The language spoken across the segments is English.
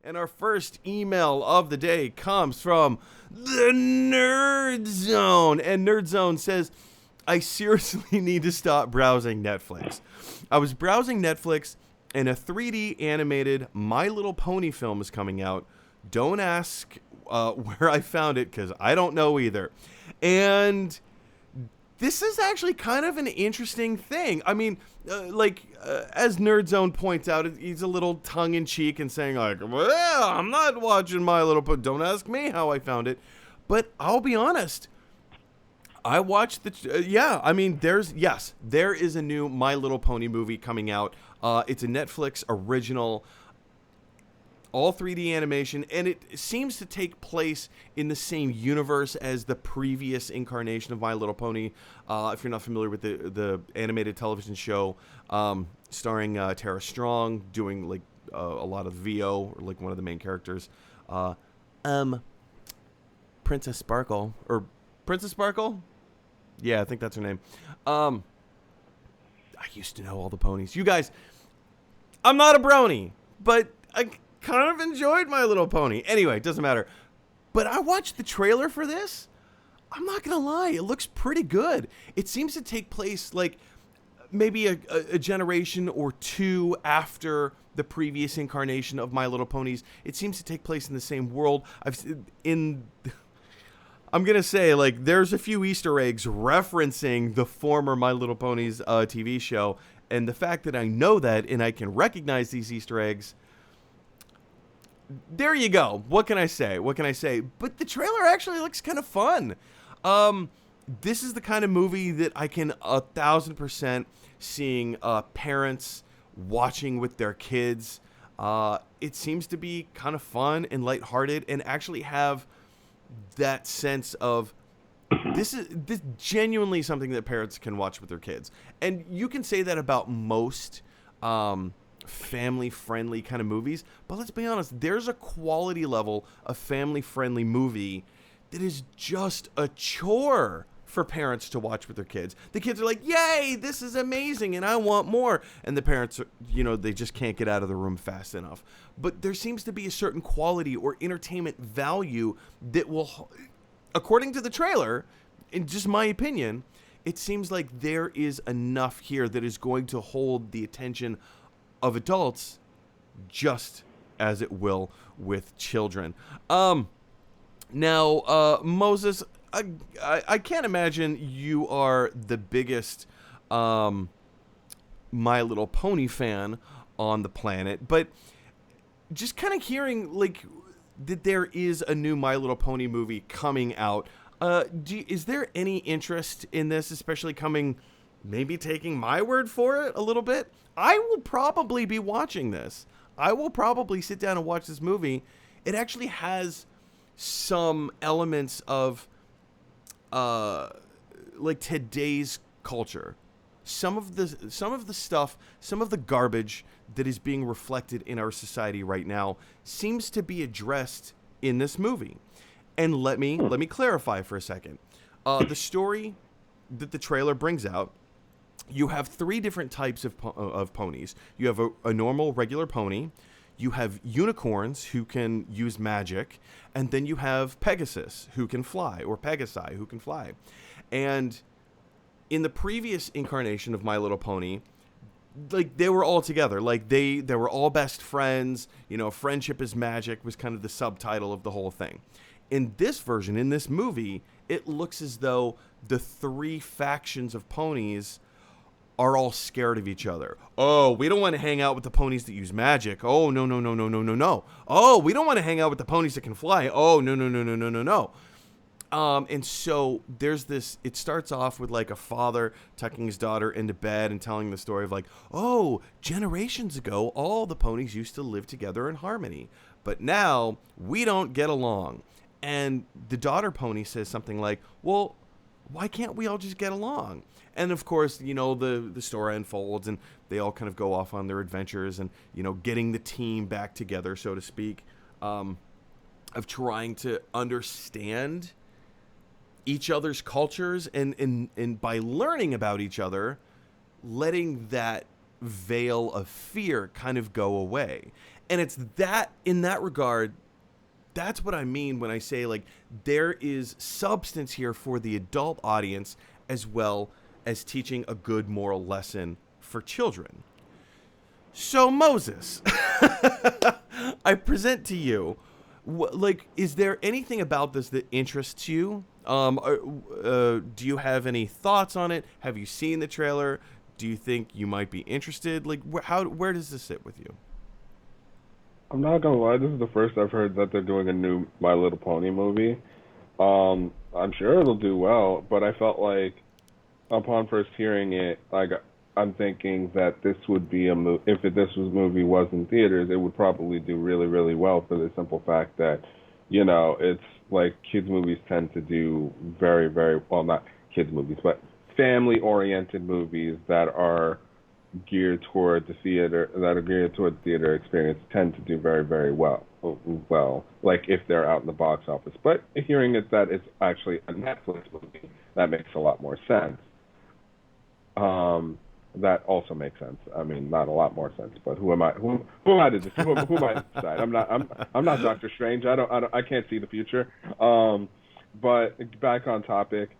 And our first email of the day comes from the Nerd Zone. And Nerd Zone says, I seriously need to stop browsing Netflix. I was browsing Netflix and a 3D animated My Little Pony film is coming out. Don't ask where I found it because I don't know either. And this is actually kind of an interesting thing. I mean, as Nerd Zone points out, he's a little tongue-in-cheek and saying, like, well, I'm not watching My Little Pony. Don't ask me how I found it. But I'll be honest. I watched there is a new My Little Pony movie coming out. It's a Netflix original, all 3D animation, and it seems to take place in the same universe as the previous incarnation of My Little Pony. If you're not familiar with the animated television show, starring Tara Strong, doing like a lot of VO, or like one of the main characters, Princess Sparkle. Yeah, I think that's her name. I used to know all the ponies. You guys, I'm not a brony, but I kind of enjoyed My Little Pony. Anyway, doesn't matter. But I watched the trailer for this. I'm not going to lie. It looks pretty good. It seems to take place like maybe a generation or two after the previous incarnation of My Little Ponies. It seems to take place in the same world. I'm going to say, like, there's a few Easter eggs referencing the former My Little Ponies TV show. And the fact that I know that and I can recognize these Easter eggs, there you go. What can I say? But the trailer actually looks kind of fun. This is the kind of movie that I can 1,000% seeing parents watching with their kids. It seems to be kind of fun and lighthearted and actually have that sense of this genuinely something that parents can watch with their kids. And you can say that about most family-friendly kind of movies, but let's be honest, there's a quality level of family-friendly movie that is just a chore for parents to watch with their kids. The kids are like, yay, this is amazing, and I want more. And the parents, they just can't get out of the room fast enough. But there seems to be a certain quality or entertainment value that will, according to the trailer, in just my opinion, it seems like there is enough here that is going to hold the attention of adults just as it will with children. Now, Moses, I can't imagine you are the biggest My Little Pony fan on the planet, but just kind of hearing like that there is a new My Little Pony movie coming out. Is there any interest in this, especially maybe taking my word for it a little bit? I will probably be watching this. I will probably sit down and watch this movie. It actually has some elements of like today's culture. Some of the stuff, some of the garbage that is being reflected in our society right now seems to be addressed in this movie. And let me clarify for a second. The story that the trailer brings out, you have three different types of ponies. You have a normal, regular pony. You have unicorns who can use magic. And then you have Pegasus who can fly, or Pegasi who can fly. And in the previous incarnation of My Little Pony, like, they were all together. Like, they were all best friends. Friendship is magic was kind of the subtitle of the whole thing. In this version, in this movie, it looks as though the three factions of ponies are all scared of each other. Oh, we don't want to hang out with the ponies that use magic. Oh, no. Oh, we don't want to hang out with the ponies that can fly. Oh, no. And so there's this, it starts off with like a father tucking his daughter into bed and telling the story of like, oh, generations ago, all the ponies used to live together in harmony, but now we don't get along. And the daughter pony says something like, well, why can't we all just get along? And of course, the story unfolds and they all kind of go off on their adventures and, getting the team back together, so to speak, of trying to understand each other's cultures and by learning about each other, letting that veil of fear kind of go away. And it's that, in that regard, that's what I mean when I say, like, there is substance here for the adult audience as well as teaching a good moral lesson for children. So, Moses, I present to you, like, is there anything about this that interests you? Do you have any thoughts on it? Have you seen the trailer? Do you think you might be interested? Like, where does this sit with you? I'm not gonna lie, this is the first I've heard that they're doing a new My Little Pony movie. I'm sure it'll do well, but I felt like upon first hearing it, like I'm thinking that this would be a this movie was in theaters, it would probably do really, really well for the simple fact that, it's like kids movies tend to do very, very well, not kids movies, but family-oriented movies that are geared toward the theater experience tend to do very, very well. Well, like if they're out in the box office. But hearing it that it's actually a Netflix movie, that makes a lot more sense. That also makes sense. I mean, not a lot more sense, but who am I? Who am I to who am I to decide? I'm not Doctor Strange. I can't see the future. But back on topic.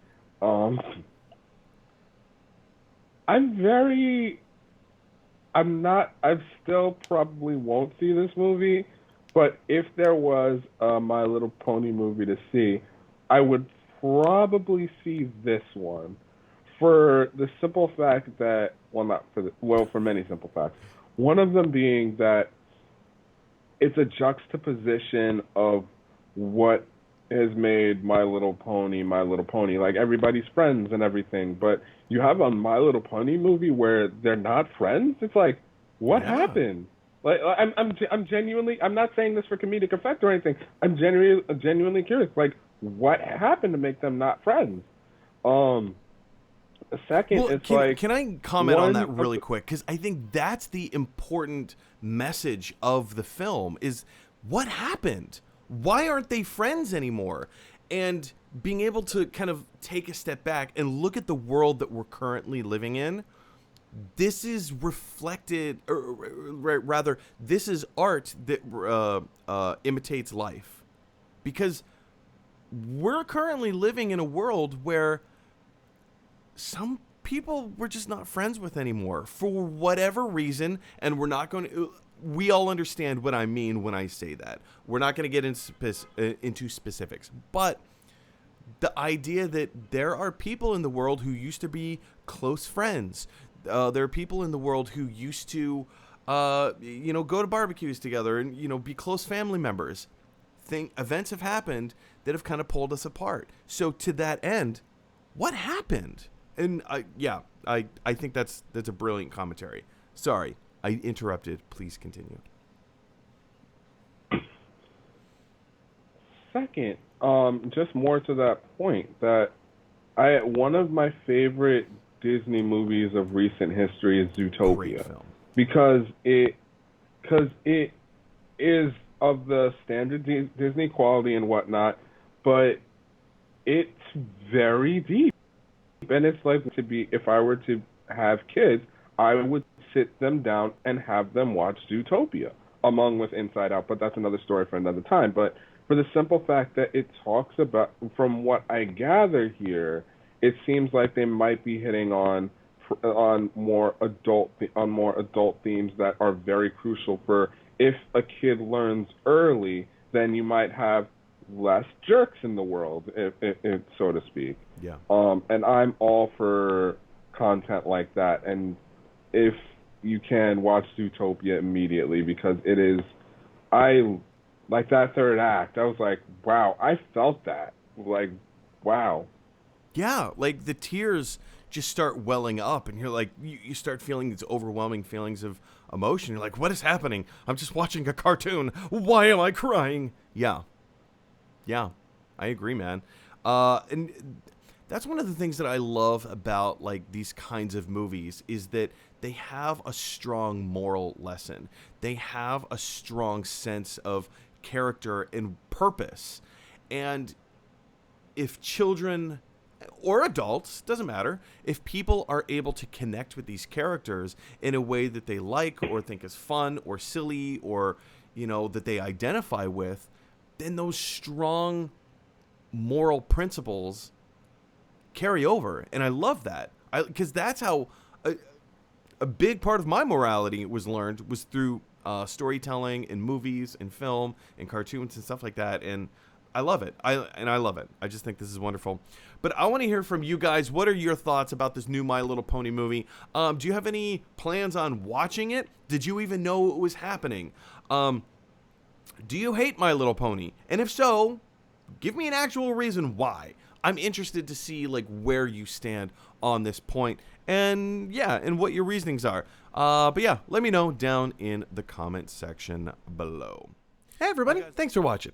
I still probably won't see this movie, but if there was a My Little Pony movie to see, I would probably see this one for the simple fact that, for many simple facts. One of them being that it's a juxtaposition of what has made My Little Pony, like everybody's friends and everything, but you have a My Little Pony movie where they're not friends. It's like, what happened? Like, I'm genuinely, I'm not saying this for comedic effect or anything. I'm genuinely curious. Like, what happened to make them not friends? Second, can I comment on that really quick? Because I think that's the important message of the film: is what happened. Why aren't they friends anymore? And being able to kind of take a step back and look at the world that we're currently living in, this is reflected, or rather, this is art that imitates life. Because we're currently living in a world where some people we're just not friends with anymore for whatever reason, and we're not going to... We all understand what I mean when I say that. We're not going to get into specifics, but the idea that there are people in the world who used to be close friends. There are people in the world who used to, go to barbecues together and, be close family members. Events have happened that have kind of pulled us apart. So to that end, what happened? And I think that's a brilliant commentary. Sorry, I interrupted. Please continue. Second, just more to that point, that one of my favorite Disney movies of recent history is Zootopia. Great film. Because it is of the standard Disney quality and whatnot, but it's very deep. And it's like, if I were to have kids, I would sit them down and have them watch Zootopia, along with Inside Out, but that's another story for another time. But for the simple fact that it talks about, from what I gather here, it seems like they might be hitting on more adult themes that are very crucial for, if a kid learns early, then you might have less jerks in the world, if so to speak. Yeah. And I'm all for content like that. And if you can, watch Zootopia immediately, because it is, like that third act, I was like, wow, I felt that. Like, wow. Yeah, like the tears just start welling up, and you're like, you start feeling these overwhelming feelings of emotion. You're like, what is happening? I'm just watching a cartoon. Why am I crying? Yeah, I agree, man. And that's one of the things that I love about like these kinds of movies, is that they have a strong moral lesson. They have a strong sense of character and purpose. And if children or adults, doesn't matter, if people are able to connect with these characters in a way that they like or think is fun or silly or, that they identify with, then those strong moral principles carry over. And I love that. Because that's how a big part of my morality was learned, was through storytelling in movies and film and cartoons and stuff like that. And I love it. I love it. I just think this is wonderful. But I want to hear from you guys. What are your thoughts about this new My Little Pony movie? Do you have any plans on watching it? Did you even know it was happening? Do you hate My Little Pony? And if so, give me an actual reason why. I'm interested to see where you stand on this point, and what your reasonings are. But yeah, let me know down in the comment section below. Hey everybody, thanks for watching.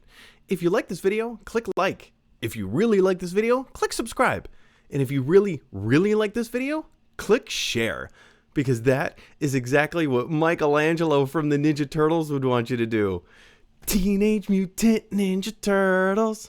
If you like this video, click like. If you really like this video, click subscribe. And if you really, really like this video, click share. Because that is exactly what Michelangelo from the Ninja Turtles would want you to do. Teenage Mutant Ninja Turtles.